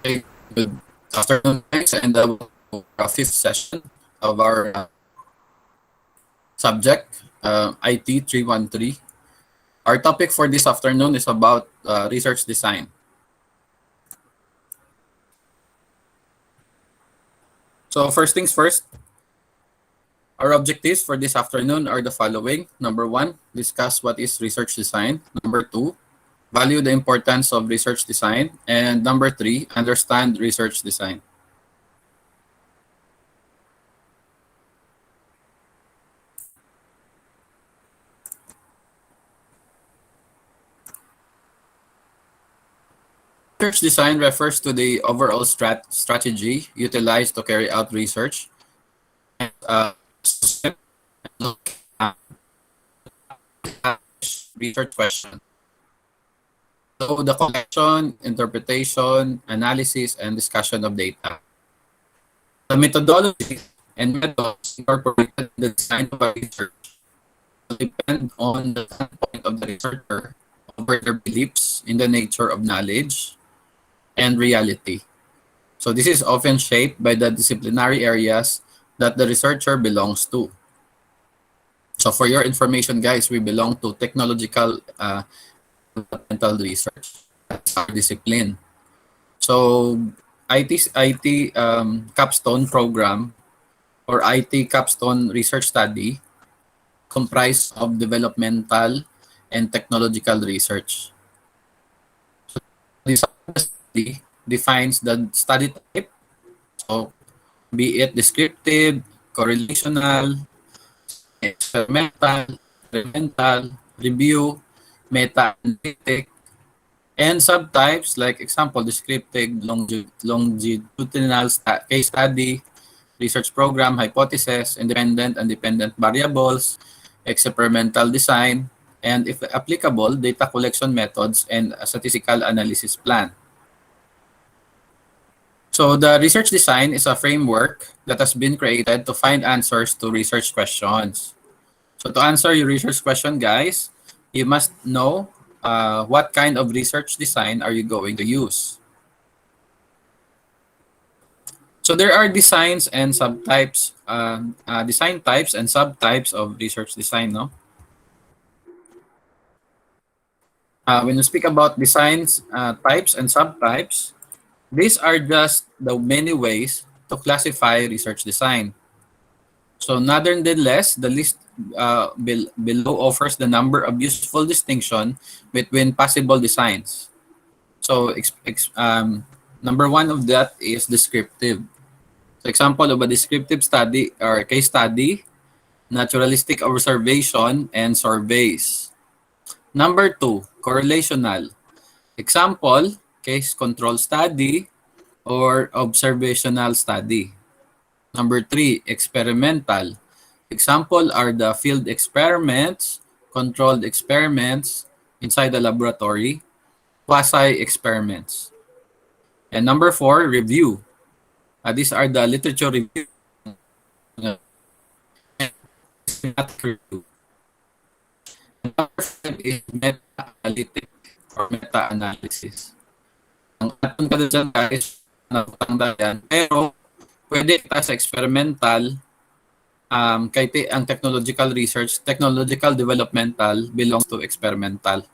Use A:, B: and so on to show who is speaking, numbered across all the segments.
A: Okay, good afternoon, guys, and welcome to our fifth session of our subject, IT 313. Our topic for this afternoon is about research design. So first things first, our objectives for this afternoon are the following. Number one, discuss what is research design. Number two, value the importance of research design. And number three, understand research design. Research design refers to the overall strategy utilized to carry out research. Research question. So the collection, interpretation, analysis, and discussion of data. The methodology and methods incorporated in the design of a research will depend on the standpoint of the researcher over their beliefs in the nature of knowledge and reality. So this is often shaped by the disciplinary areas that the researcher belongs to. So for your information, guys, we belong to technological developmental research. That's our discipline. So IT capstone program or IT capstone research study comprised of developmental and technological research. So this study defines the study type, so be it descriptive, correlational, experimental, review, meta-analytic, and subtypes like example, descriptive, longitudinal case study, research program, hypothesis, independent and dependent variables, experimental design, and if applicable, data collection methods and a statistical analysis plan. So the research design is a framework that has been created to find answers to research questions. So to answer your research question, guys, you must know what kind of research design are you going to use. So there are designs and subtypes, design types and subtypes of research design, no? When you speak about designs, types and subtypes, these are just the many ways to classify research design. So nonetheless, the list below offers the number of useful distinction between possible designs. So number one of that is descriptive. So example of a descriptive study or case study, naturalistic observation, and surveys. Number two, correlational. Example, case control study or observational study. Number three, experimental. Example are the field experiments, controlled experiments inside the laboratory, quasi-experiments. And number four, review. These are the literature review. Review. Number five is meta-analytic or meta-analysis. Ang aton ka dyan guys, natanda yan. Pero pwede kita sa experimental, kay ang technological research, technological developmental belongs to experimental.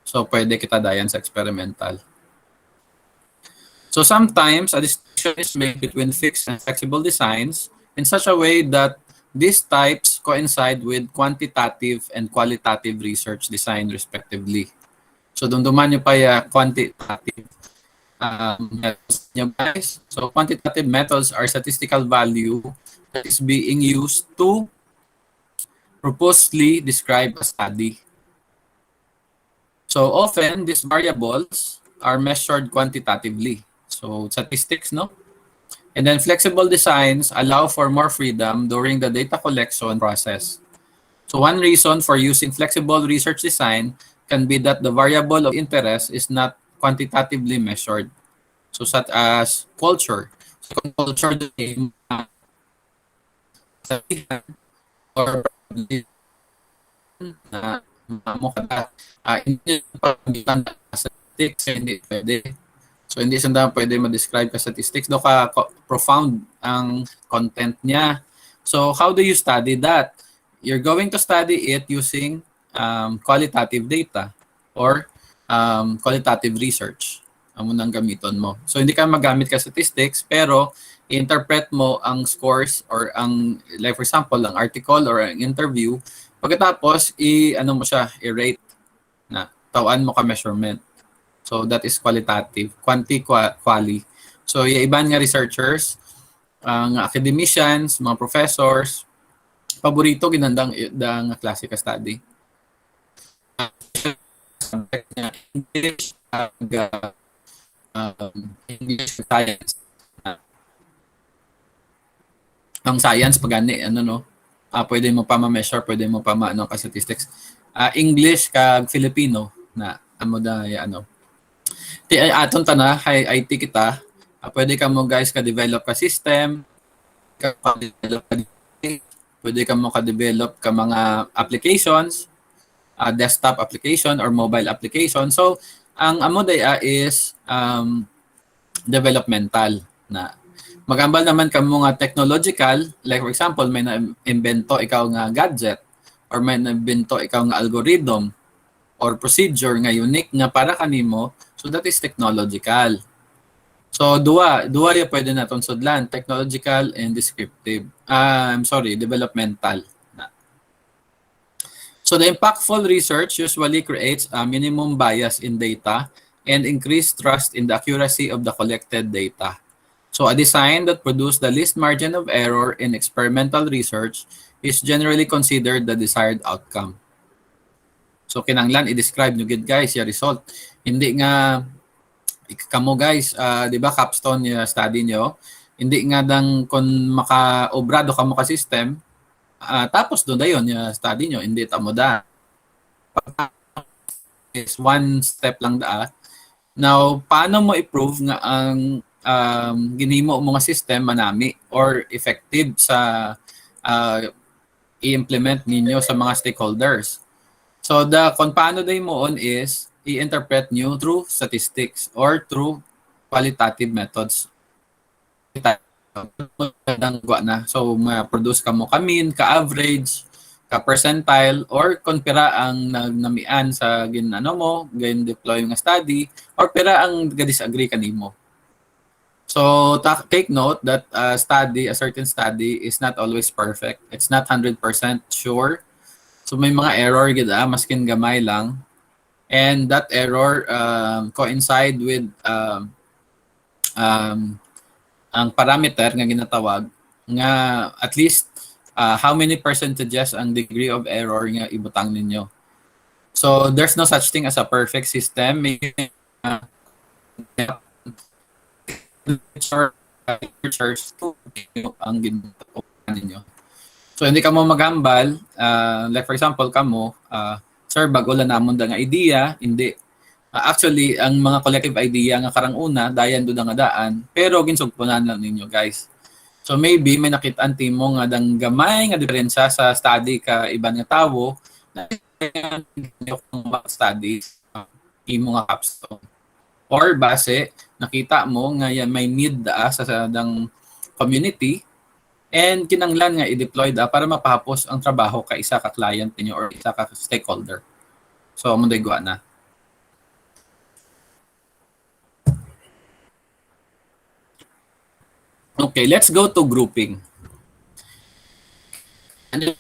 A: So pwede kita dayan sa experimental. So sometimes a distinction is made between fixed and flexible designs in such a way that these types coincide with quantitative and qualitative research design respectively. So dumduman nyo pa quantitative methods nyo guys. So quantitative methods are statistical value that is being used to purposely describe a study. So often these variables are measured quantitatively. So statistics, no? And then flexible designs allow for more freedom during the data collection process. So one reason for using flexible research design can be that the variable of interest is not quantitatively measured. So such as culture. So culture name or hindi pag-statistics, hindi pwede. So hindi sanda pwede ma-describe ka statistics, do ka profound ang content niya. So how do you study that? You're going to study it using qualitative data or qualitative research. Ang munang gamiton mo. So hindi ka magamit ka statistics, pero i-interpret mo ang scores or ang, like for example, ang article or ang interview. Pagkatapos, ano mo siya, i-rate na tawan mo ka measurement. So that is qualitative, quali. So yung iban nga researchers, ang academicians, mga professors, paborito ginandang dang klase ka study. English, English science. Ang science pag ano no, pwede mo pa ma-measure, pwede mo pa ma-ano ka statistics. English kag Filipino na amo da ano. Aton ta na IT kita, pwede ka mo guys ka-develop ka system, ka-develop ka pwede ka mo ka-develop ka mga applications, desktop application or mobile application. So ang amo daya is developmental na magambal naman ka mo nga technological, like for example may na-invento ikaw nga gadget or may na-invento ikaw nga algorithm or procedure nga unique nga para kanimo. So that is technological. So duwa ya pwede naton sudlan, technological and descriptive. Developmental. So the impactful research usually creates a minimum bias in data and increased trust in the accuracy of the collected data. So a design that produces the least margin of error in experimental research is generally considered the desired outcome. So kinanglan i-describe nyo gid guys yung result. Hindi nga kamo guys, 'di ba capstone yung study nyo, hindi nga dang kon maka-obrado kamo ka system, tapos doon dayon yung study nyo, hindi ta mo da. Is one step lang da. Now, paano mo i-prove nga ang ginhimo mo nga system manami or effective sa i-implement ninyo sa mga stakeholders? So kung paano day mo on is i-interpret nyo through statistics or through qualitative methods. So ma-produce ka mo ka mean, ka average, ka percentile, or kung pira ang namian sa gin deploy nga study, or pira ang ga-disagree kanimo. So take note that a certain study is not always perfect. It's not 100% sure. So may mga error gid maskin gamay lang. And that error coincide with ang parameter nga ginatawag nga at least how many percentages ang degree of error nga ibutang ninyo. So there's no such thing as a perfect system. Ang ginatawag ninyo. So hindi ka mo magambal, like for example kamo, sir bago lang namon da nga idea, hindi. Actually, ang mga collective idea nga karang una, dayan do nga daan, pero ginsugpunan lang ninyo guys. So maybe may nakitaan timo nga dang gamay nga diferensya sa study ka iban nga tawo na study imo nga capstone. Or base nakita mo nga yan may need sa dang community and kinanglan nga i-deploy para mapahapos ang trabaho ka isa ka client ninyo or isa ka stakeholder. So amo day guwa na. Okay, let's go to grouping. And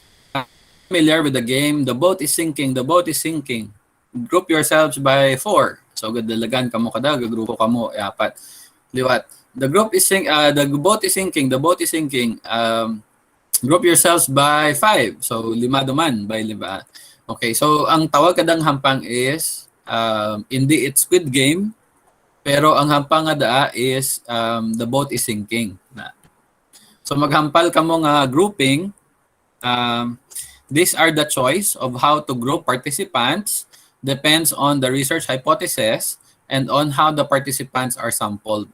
A: familiar with the game, the boat is sinking, the boat is sinking. Group yourselves by 4. So gadalagan kamo kada, gagrupo kamo apat. Liwat. The boat is sinking, the boat is sinking. Group yourselves by 5. So 5 duman by 5. Okay, so ang tawag kadang hampang is hindi it's Squid Game, pero ang hampang nga daa is the boat is sinking. So maghampal kamo nga grouping. These are the choice of how to group participants depends on the research hypothesis and on how the participants are sampled.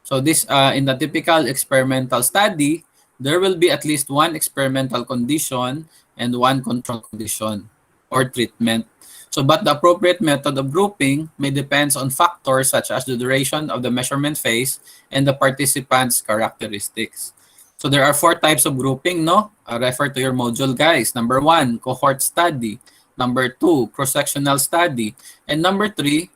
A: So this in the typical experimental study, there will be at least one experimental condition and one control condition. or treatment. So, but the appropriate method of grouping may depends on factors such as the duration of the measurement phase and the participants' characteristics. So there are 4 types of grouping, no? Refer to your module, guys. Number 1, cohort study. Number 2, cross-sectional study. And number 3,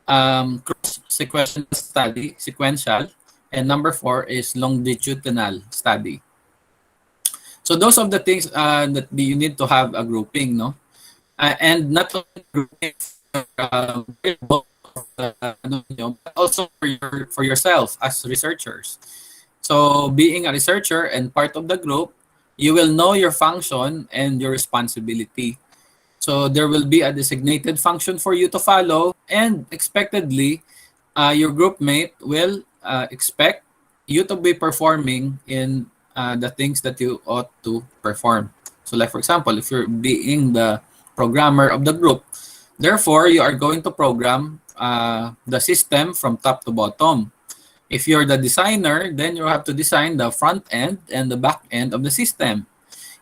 A: cross-sequential study, sequential. And number 4 is longitudinal study. So those are the things that you need to have a grouping, no? And not only grouping but also for yourself as researchers. So being a researcher and part of the group, you will know your function and your responsibility. So there will be a designated function for you to follow, and expectedly, your group mate will expect you to be performing in the things that you ought to perform. So like for example, if you're being the programmer of the group, therefore you are going to program the system from top to bottom. If you're the designer, then you have to design the front end and the back end of the system.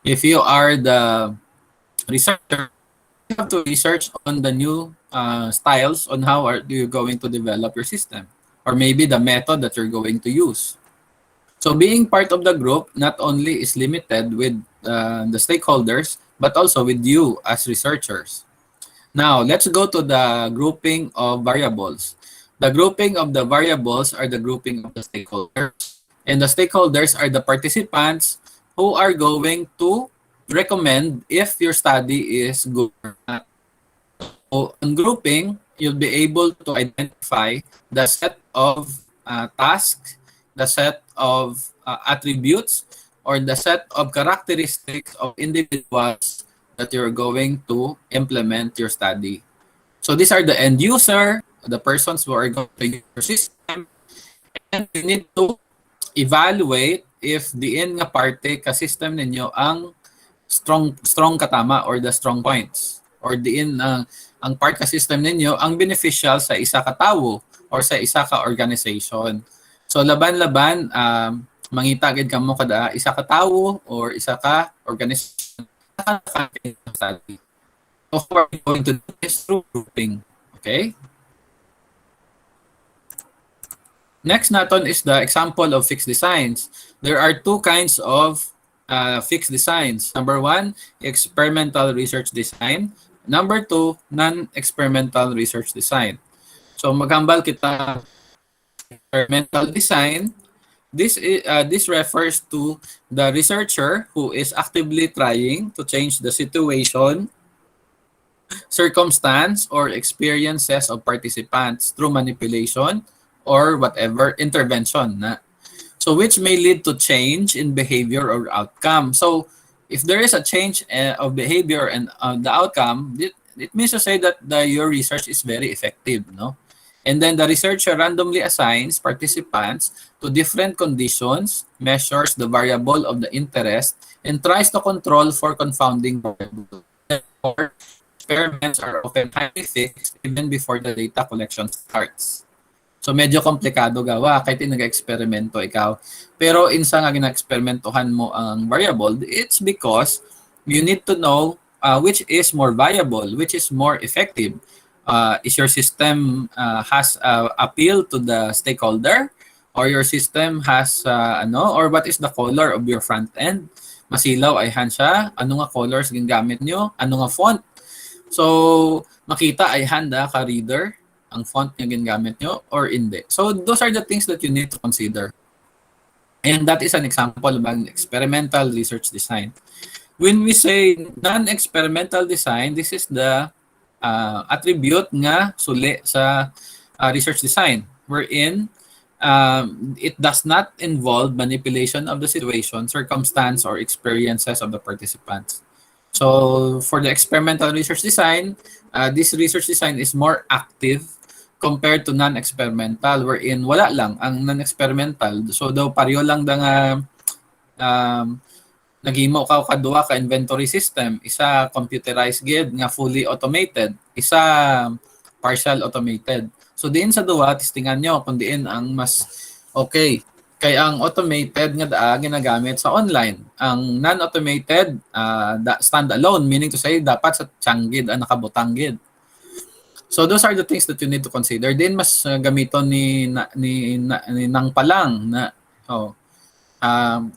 A: If you are the researcher, you have to research on the new styles on how are you going to develop your system, or maybe the method that you're going to use. So being part of the group not only is limited with the stakeholders, but also with you as researchers. Now, let's go to the grouping of variables. The grouping of the variables are the grouping of the stakeholders. And the stakeholders are the participants who are going to recommend if your study is good or not. So, in grouping, you'll be able to identify the set of tasks, the set of attributes, or the set of characteristics of individuals that you're going to implement your study. So these are the end user, the persons who are going to use your system, and you need to evaluate if diin nga parte ka system ninyo ang strong katama or the strong points, or diin ang part ka system ninyo ang beneficial sa isa ka tawo or sa isa ka organization. So laban-laban mangita gid kamo kada isa ka tawo or isa ka organization study. So how are we going to do this? Through grouping. Okay? Next naton is the example of fixed designs. There are 2 kinds of fixed designs. Number 1, experimental research design. Number 2, non-experimental research design. So maghambal kita experimental design. This refers to the researcher who is actively trying to change the situation, circumstance, or experiences of participants through manipulation or whatever intervention. So which may lead to change in behavior or outcome. So if there is a change of behavior and the outcome, it means to say that your research is very effective, no? And then the researcher randomly assigns participants to different conditions, measures the variable of the interest, and tries to control for confounding variables. Therefore, experiments are often highly fixed even before the data collection starts. So medyo komplikado gawa kahit nag-eksperimento ikaw. Pero insa nga gina-eksperimentohan mo ang variable, it's because you need to know which is more viable, which is more effective. Is your system has appeal to the stakeholder, or your system has or what is the color of your front end? Masilaw ay siya, ano nga colors gingamit nyo, ano nga font. So makita ay handa ka reader ang font nga gingamit nyo or hindi. So those are the things that you need to consider. And that is an example of an experimental research design. When we say non-experimental design, this is the attribute nga suli sa research design, wherein it does not involve manipulation of the situation, circumstance, or experiences of the participants. So for the experimental research design, this research design is more active compared to non-experimental, wherein wala lang ang non-experimental. So daw pareho lang da nga naghimo ka kaduha ka inventory system, isa computerized gid nga fully automated, isa partial automated. So diin sa duha testingan nyo kung diin ang mas okay. Kay ang automated nga ginagamit sa online. Ang non-automated stand-alone, meaning to say dapat sa tiyanggid nakabutanggid. So those are the things that you need to consider. Din mas gamiton ni nang palang na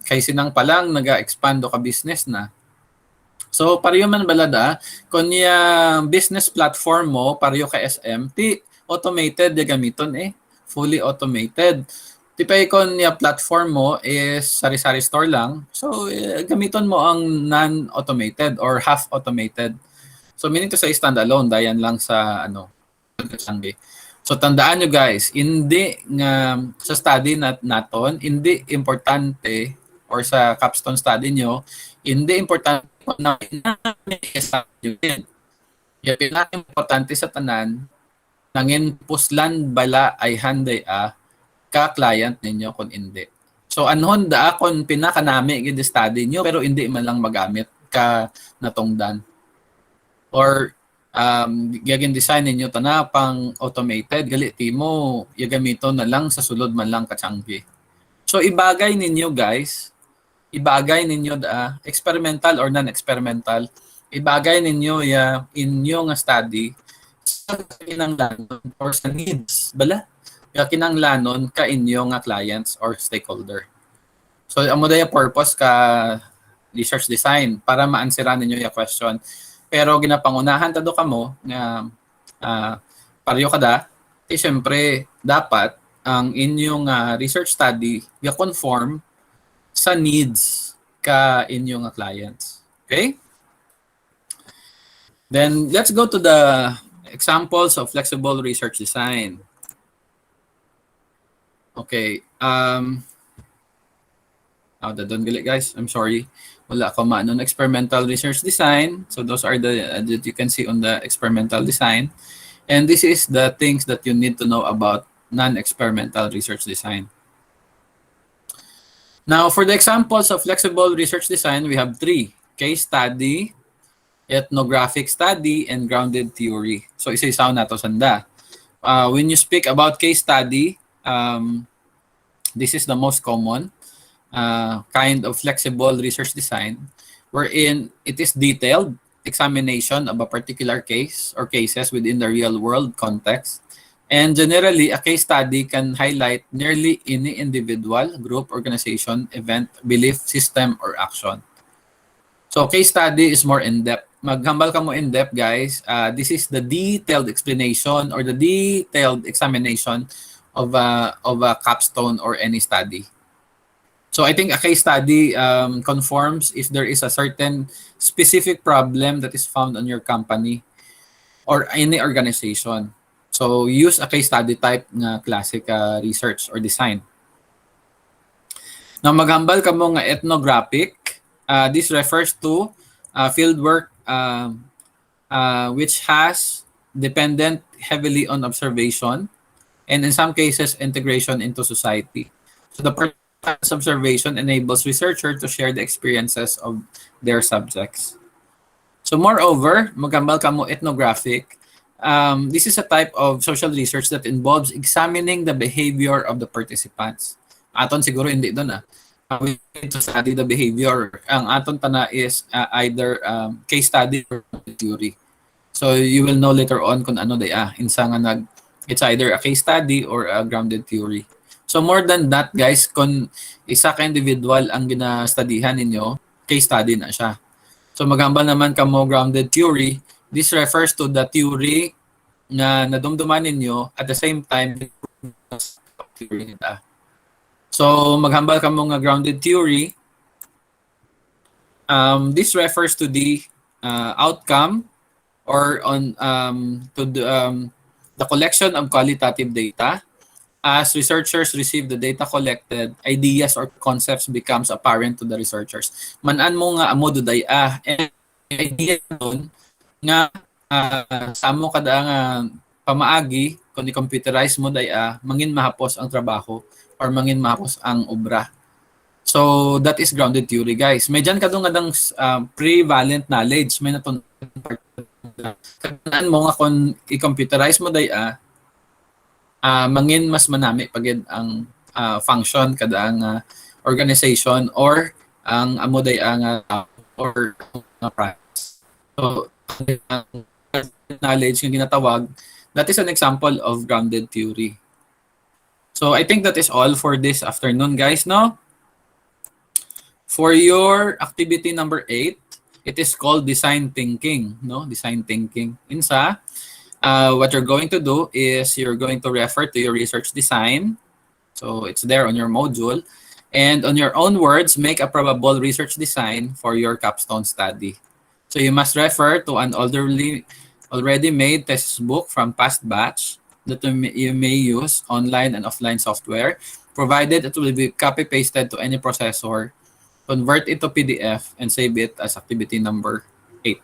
A: kay sinang palang naga-expand ka business na. So pareho man balada kun ya business platform mo pareho ka SM automated ya gamiton fully automated. Tipay kon ya platform mo is sari-sari store lang. So gamiton mo ang non-automated or half automated. So meaning to say standalone dayan lang sa So tandaan nyo guys, hindi nga sa study naton, hindi importante or sa capstone study nyo, hindi importante na yun. Yung pinaka-importante sa tanan, nangin puslan bala ay handay ka-client ninyo kung hindi. So anhon da kung pinakanami gid study nyo pero hindi man lang magamit ka natungdan. Or gagawin design ninyo tana pang automated gali mo yagamito na lang sa sulod man lang katsanggi. So ibagay ninyo guys, ibagay ninyo experimental or non-experimental, ibagay ninyo ya inyo nga study sa kinanglanon or sa needs bala ya kinanglanon ka inyo nga clients or stakeholder. So amo daya purpose ka research design para ma-answeran ninyo ya question. Pero ginapangunahan tado kamo nga pareho kada syempre dapat ang inyong research study ga-conform sa needs ka inyong clients. Okay? Then let's go to the examples of flexible research design. Okay. Dadon gali guys. I'm sorry. Wala ko maanon experimental research design. So those are the that you can see on the experimental design. And this is the things that you need to know about non-experimental research design. Now, for the examples of flexible research design, we have 3. Case study, ethnographic study, and grounded theory. So isa-isaw na to sanda. When you speak about case study, this is the most common kind of flexible research design wherein it is detailed examination of a particular case or cases within the real world context. And generally, a case study can highlight nearly any individual, group, organization, event, belief, system, or action. So case study is more in-depth. Maghambal ka mo in-depth, guys. This is the detailed explanation or the detailed examination of a capstone or any study. So I think a case study conforms if there is a certain specific problem that is found on your company or any organization. So use a case study type na classic research or design. Now maghambal ka mo nga ethnographic. This refers to fieldwork which has dependent heavily on observation and in some cases integration into society. So the observation enables researchers to share the experiences of their subjects. So moreover, maghambal ka mo ethnographic. This is a type of social research that involves examining the behavior of the participants. Aton siguro hindi doon we need to study the behavior. Ang aton tana is either case study or theory. So you will know later on kung ano insa nga it's either a case study or a grounded theory. So more than that guys, kung isa ka individual ang gina-studyhan ninyo, case study na siya. So maghambal naman ka mo grounded theory. This refers to the theory na nadumduman ninyo at the same time theory nila. So maghambal ka mo nga grounded theory. This refers to the outcome or on to the collection of qualitative data. As researchers receive the data collected, ideas or concepts becomes apparent to the researchers. Manan mo nga amo duday idea nun nga sa amo kada nga pamaagi kung i-computerize mo day mangin mahapos ang trabaho or mangin mahapos ang obra. So that is grounded theory guys. May dyan kadong ngadang prevalent knowledge, may natun kanaan mo nga kung i-computerize mo day mangin mas manami pagid ang function kada ang organization or ang amuday ang or practice. So ang knowledge yung ginatawag, that is an example of grounded theory. So I think that is all for this afternoon, guys, no? For your activity number 8, it is called design thinking, no? Design thinking. Insa, what you're going to do is you're going to refer to your research design. So it's there on your module. And on your own words, make a probable research design for your capstone study. So you must refer to an already made textbook from past batch that you may use online and offline software, provided it will be copy-pasted to any processor, convert it to PDF, and save it as activity number 8.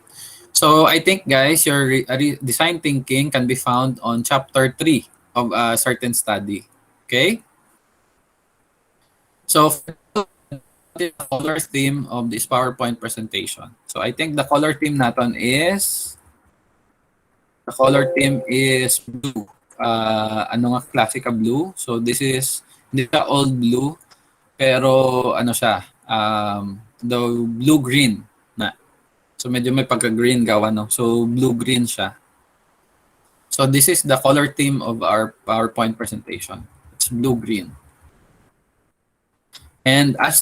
A: So I think, guys, your design thinking can be found on chapter 3 of a certain study. Okay? So the color theme of this PowerPoint presentation. So I think the color theme natin is blue. Ano nga klase ka blue? So this is hindi siya old blue, pero ano siya, the blue-green na. So medyo may pagka-green gawa, no? So blue-green siya. So this is the color theme of our PowerPoint presentation. It's blue-green. And ad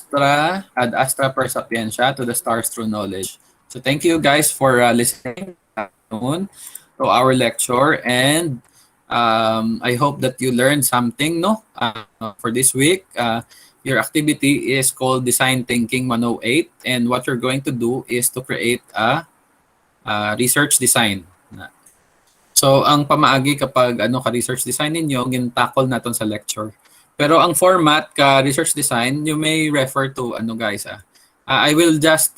A: astra per sapientia, to the stars through knowledge. So thank you guys for listening to our lecture, and I hope that you learned something, no? For this week, your activity is called Design Thinking 108, and what you're going to do is to create a research design. So ang pamaagi kapag ka-research design ninyo, gintakol natin sa lecture. Pero ang format ka research design, you may refer to guys. I will just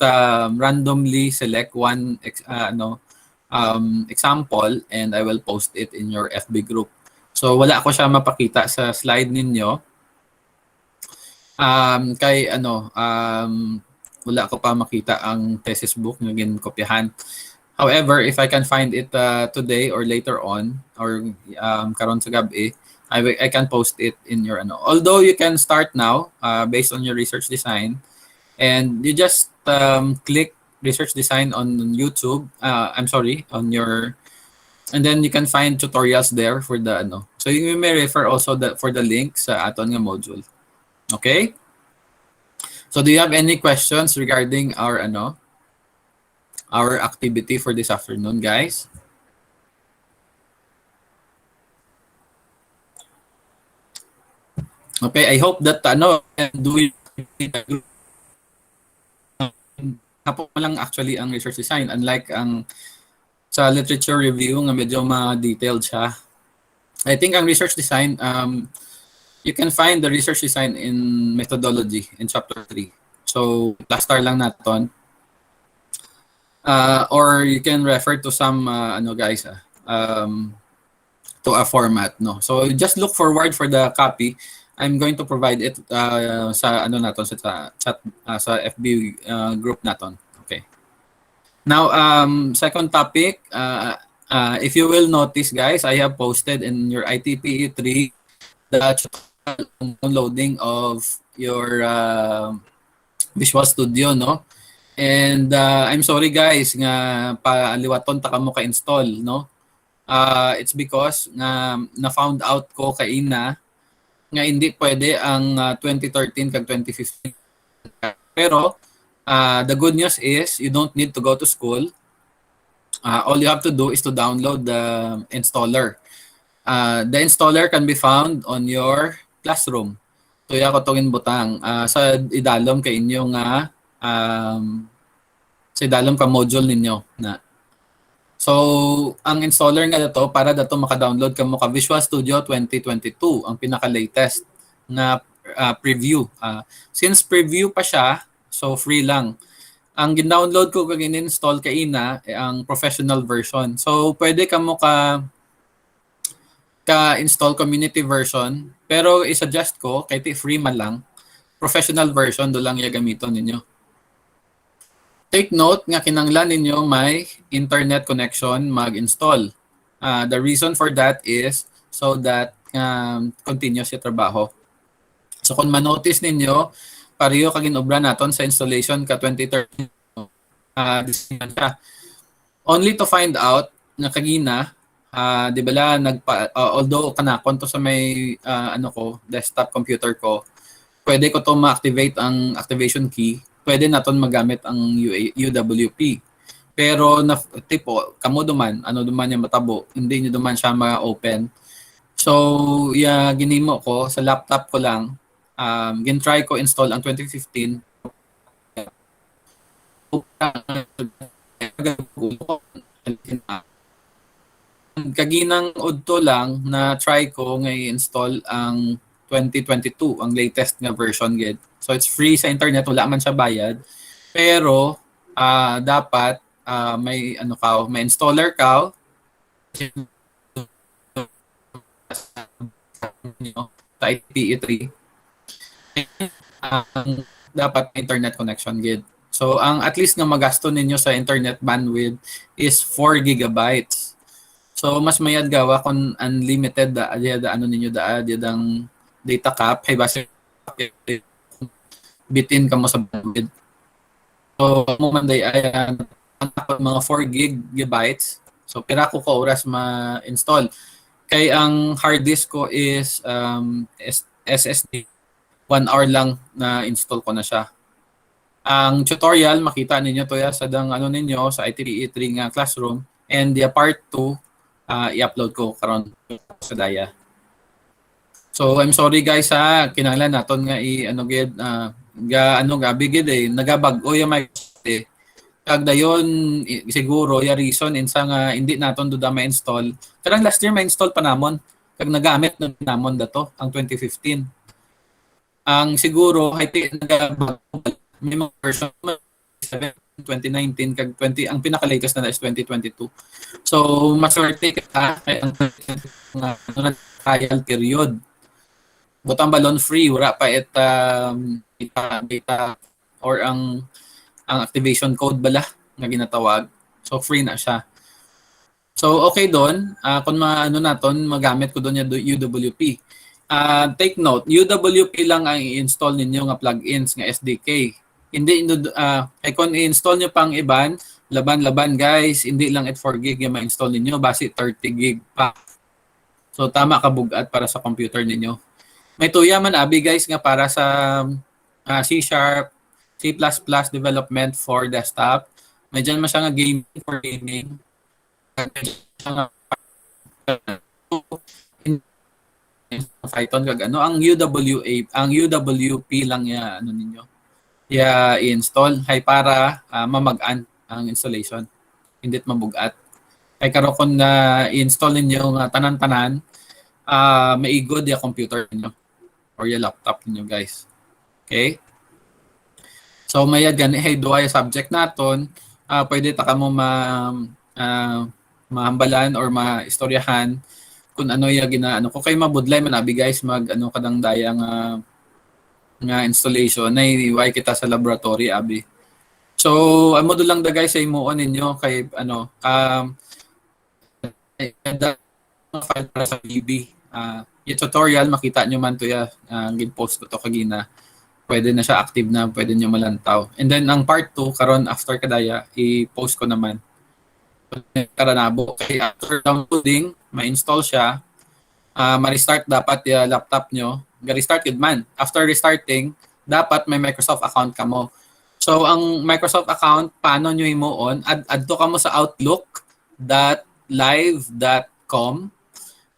A: randomly select one example, and I will post it in your FB group. So wala ko siya mapakita sa slide ninyo. Wala ko pa makita ang thesis book na ginokopyahan. However, if I can find it today or later on, or karon sa gabi, I can post it in your Although you can start now based on your research design, and you just click research design on YouTube. On your, and then you can find tutorials there for the So you may refer also for the link sa aton nga module. Okay? So do you have any questions regarding our activity for this afternoon, guys? Okay, I hope that do it lang actually ang research design, unlike ang sa literature review nga medyo ma-detailed siya. I think ang research design, you can find the research design in methodology in chapter 3. So plaster lang naton. Or you can refer to some to a format, no. So just look forward for the copy. I'm going to provide it sa sa chat sa FB group naton. Okay. Now second topic, if you will notice, guys, I have posted in your ITPE 3 the downloading of your Visual Studio, no? And I'm sorry, guys, nga paaliwaton ta kamo ka-install, no? It's because na found out ko kaina nga hindi pwede ang 2013 kag 2015. Pero the good news is you don't need to go to school. All you have to do is to download the installer. The installer can be found on your classroom. Tuya ko tongin butang sa idalom kay inyo nga sa idalom ka module ninyo na. So, ang installer nga dato para dato maka-download kamo ka Visual Studio 2022, ang pinaka-latest na preview. Since preview pa siya, so free lang. Ang gin-download ko kag in-install kaina ang professional version. So, pwede kamo ka-install community version, pero i-suggest ko kay free man lang, professional version do lang ya gamiton ninyo. Take note nga kinanglan ninyo may internet connection mag-install. The reason for that is so that continuous yung trabaho. So kung ma-notice ninyo, pareho kag inobra naton sa installation ka 2013 siya. Only to find out na kagina di bala although kanakon to sa may ano ko desktop computer ko, pwede ko to ma-activate ang activation key, pwede naton magamit ang UWP. Pero na tipo kamo duman ano duman yung matabo, hindi niyo duman siya ma-open. So ginimo ko sa laptop ko lang, gin-try ko install ang 2015 kaginang udto lang na try ko ngay install ang 2022 ang latest nga version gid. So it's free sa internet, wala man siya bayad. Pero dapat may ano ka, may installer ka sa IPE3. Dapat internet connection gid. So ang at least nga magasto ninyo sa internet bandwidth is 4 gigabytes. So mas mayad gawa kung unlimited ano ninyo ang data cap hay base bitin ka mo sa bandwidth. So mo man day ay mga 4 gigabytes. So pira ko ka oras ma-install. Kay ang hard disk ko is SSD. 1 hour lang na install ko na siya. Ang tutorial makita ninyo to sa dang ano ninyo sa ITE3 nga classroom, and the part 2 i-upload ko karon sa daya. So I'm sorry guys kinahanglan naton nga ano gid bigid nagabag-o yung mic kag dayon siguro ya reason insa nga hindi naton duda ma-install. Karang last year ma-install pa namon kag nagamit na namon dato ang 2015. Ang siguro may mga version 2019 kag 20 ang pinaka-latest na is 2022. So maswerte ka kay ang trial period. Butang balon free wala pa data or ang activation code bala nga ginatawag. So free na siya. So okay doon, kung maano naton magamit ko doon yung UWP. Take note, UWP lang ang i-install ninyo nga plugins nga SDK. Hindi kung i-install nyo pang iban, laban guys, hindi lang 4 gig yung ma-install ninyo, base 30 gig pa. So tama ka bugat para sa computer ninyo. May tuya man abi guys nga para sa C#, C++ development for desktop. May dyan man siya nga gaming for gaming. Python kag ano ang UWP lang ya ano ninyo i-install hay para mamagaan ang installation, hindi mabugat. Kay karon kun i-install ninyo nga tanan-tanan maigod ya computer niyo or ya laptop niyo guys. Okay? So mayad gani hay duay subject naton, pwede ta kamo mahambalan or maistoryahan kung ano ya ginaano ko kay mabudlay man abi guys mag kadang daya nga installation na iway kita sa laboratory abi. So amo do lang da guys sa imuon ninyo kay file para sa BB. Yung tutorial makita nyo man to gin-post ko to kagina. Pwede na siya active na, pwede nyo malantaw. And then ang part 2 karon after kadaya i-post ko naman. Karanabo. Kaya after downloading, ma-install siya, ma-restart dapat yung laptop nyo. Ga-restart yun man. After restarting, dapat may Microsoft account ka mo. So, ang Microsoft account, paano nyo himuon? Add to ka mo sa outlook.live.com.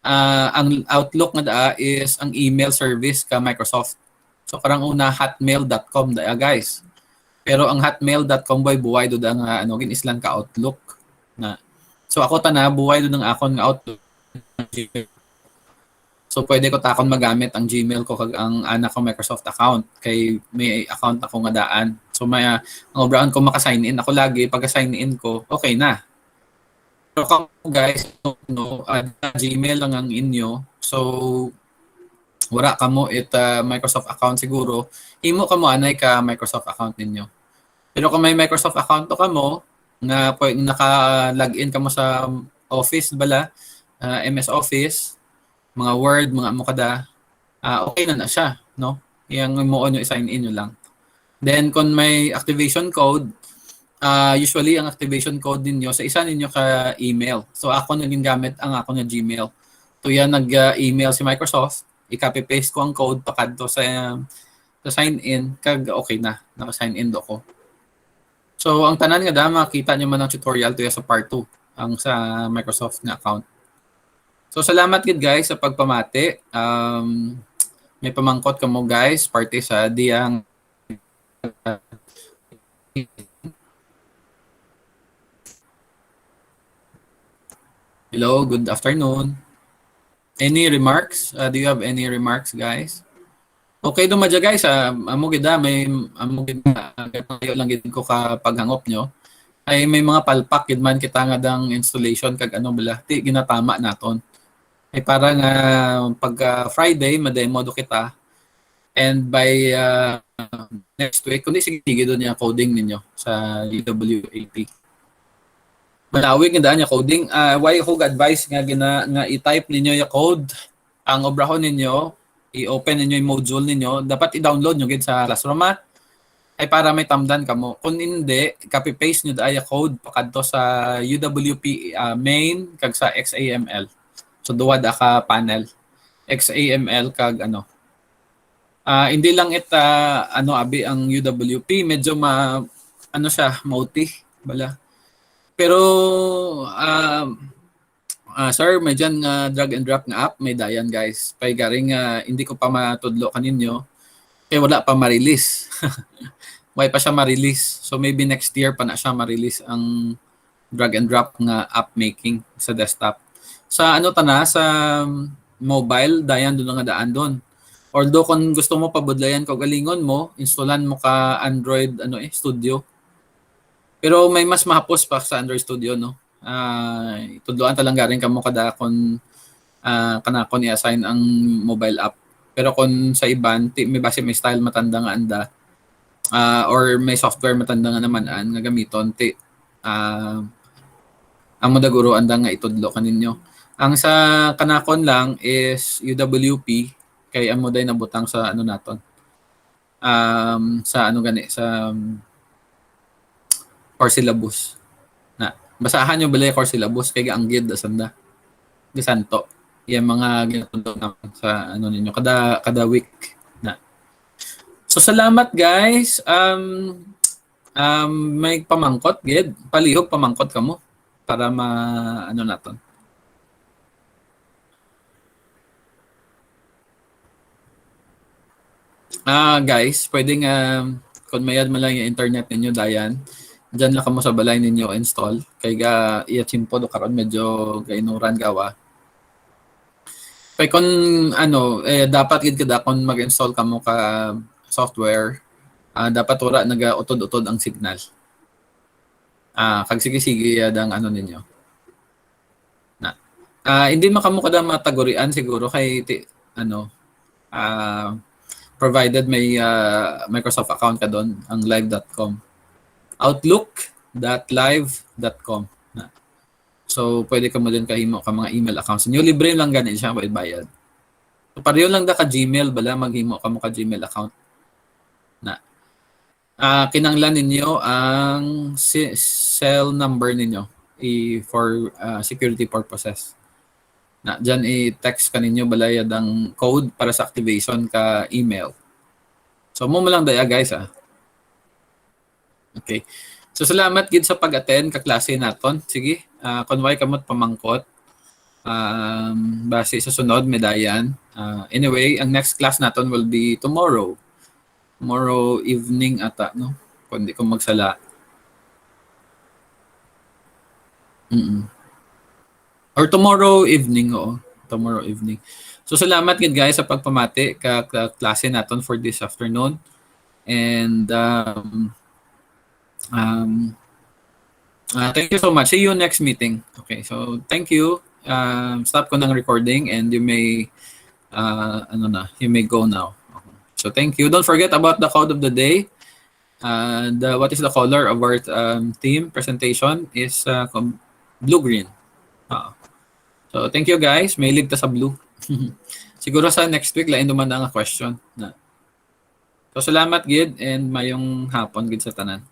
A: Ang Outlook nga is ang email service ka Microsoft. So, karang una, hotmail.com guys. Pero ang hotmail.com buhay do nga ginislan ka Outlook na. So ako buhay do ng akon nga Outlook. So pwede ko takon magamit ang Gmail ko kag ang anak ko Microsoft account kay may account ako nga daan. So may ang obraon ko maka-sign in ako lagi pagka-sign in ko, okay na. Pero kung guys Gmail lang ang inyo, so wala ka mo Microsoft account siguro, imo ka mo anay ka Microsoft account ninyo. Pero kung may Microsoft account to ka mo, na naka-login ka mo sa Office bala, MS Office, mga Word, mga mukada, okay na siya, no? Yang mo nyo i-sign in nyo lang. Then kung may activation code, usually ang activation code ninyo sa isa ninyo ka email. So ako naging gamit ang ako nga Gmail. So yan nag-email si Microsoft, i-copy paste ko ang code pakadto sa sign in kag okay na, naka-sign in do ko. So ang tanan nga da makita nyo man ang tutorial to sa part 2 ang sa Microsoft nga account. So salamat gid guys sa pagpamati. May pamangkot kamo guys, parte sa diyang hello, good afternoon. Any remarks? Do you have any remarks guys? Okay dumadya guys, amo gid may amo gid kayo lang gid ko ka paghangop nyo. Ay may mga palpak gid man kita nga dang installation kag ano bala, ti ginatama naton. Ay para nga pag Friday mademo do kita and by next week kundi sige doon yung coding ninyo sa UWAP. Malawig nga niya coding. Why ko advice nga nga i-type ninyo yung code ang obrahon ninyo, i-open ninyo yung module ninyo, dapat i-download nyo gid sa Classroom ay para may tamdan kamo. Kung hindi, copy-paste nyo daya code pakadto sa UWP main kag sa XAML. So duwa da ka panel XAML kag ano. Hindi lang abi ang UWP medyo ano siya multi bala. Pero sir, may dyan drag and drop nga app may dayan guys. Kay garing hindi ko pa matudlo kaninyo kay wala pa ma-release. Why pa siya ma-release? So maybe next year pa na siya ma-release ang drag and drop nga app making sa desktop. Sa sa mobile, dayan doon nga daan doon. Although kung gusto mo pabudlayan kag galingon mo, installan mo ka Android Studio. Pero may mas mahapos pa sa Android Studio no. Tudloan talang garing kamo kada kon kanakon i-assign ang mobile app. Pero kung sa iban, may base may style matanda nga anda or may software matanda nga naman nga gamiton ang madaguro anda nga itudlo kaninyo. Ang sa kanakon lang is UWP kay amo day nabutang sa naton. Sa sa core syllabus. Na basahan nyo bala core syllabus kay gaanggid asanda. Gisanto. Yung mga ginatudlo naman sa ninyo kada week na. So salamat guys. May pamangkot gid, palihog pamangkot kamo para naton. Guys, pwedeng kung mayad man lang yung internet ninyo dayan, diyan lang kamo sa balay ninyo install kay ga i-chimpo do karon medyo gainuran gawa. Kay kung dapat gid kada kung mag-install kamo ka software, dapat wala naga-utod-utod ang signal. Kag sige-sige adang ninyo. Na. Hindi man kamo kada matagurian siguro kay provided may Microsoft account ka doon, ang live.com. Outlook.live.com. So, pwede ka mo din kahimo ka mga email accounts. New libre lang ganun siya, bayad. So, pareho lang da ka Gmail, bala maghimo ka mo ka Gmail account. Kinanglan ninyo ang cell number ninyo for security purposes. Diyan i-text ka ninyo balayad ang code para sa activation ka email. So mo lang daya guys Okay. So salamat gid sa pag-attend ka klase naton. Sige, kunway kamot pamangkot. Base sa sunod medayan. Anyway, ang next class naton will be tomorrow. Tomorrow evening ata, no? Kundi ko magsala. Or tomorrow evening, oo. Tomorrow evening. So salamat gid guys sa pagpamati ka klase naton for this afternoon. And thank you so much. See you next meeting. Okay, so thank you. Stop ko ng recording and you may you may go now. So thank you. Don't forget about the code of the day. What is the color of our team presentation is blue-green. So thank you guys. May ligtas sa blue. Siguro sa next week lain duman ang question na. So salamat gid and mayong hapon gid sa tanan.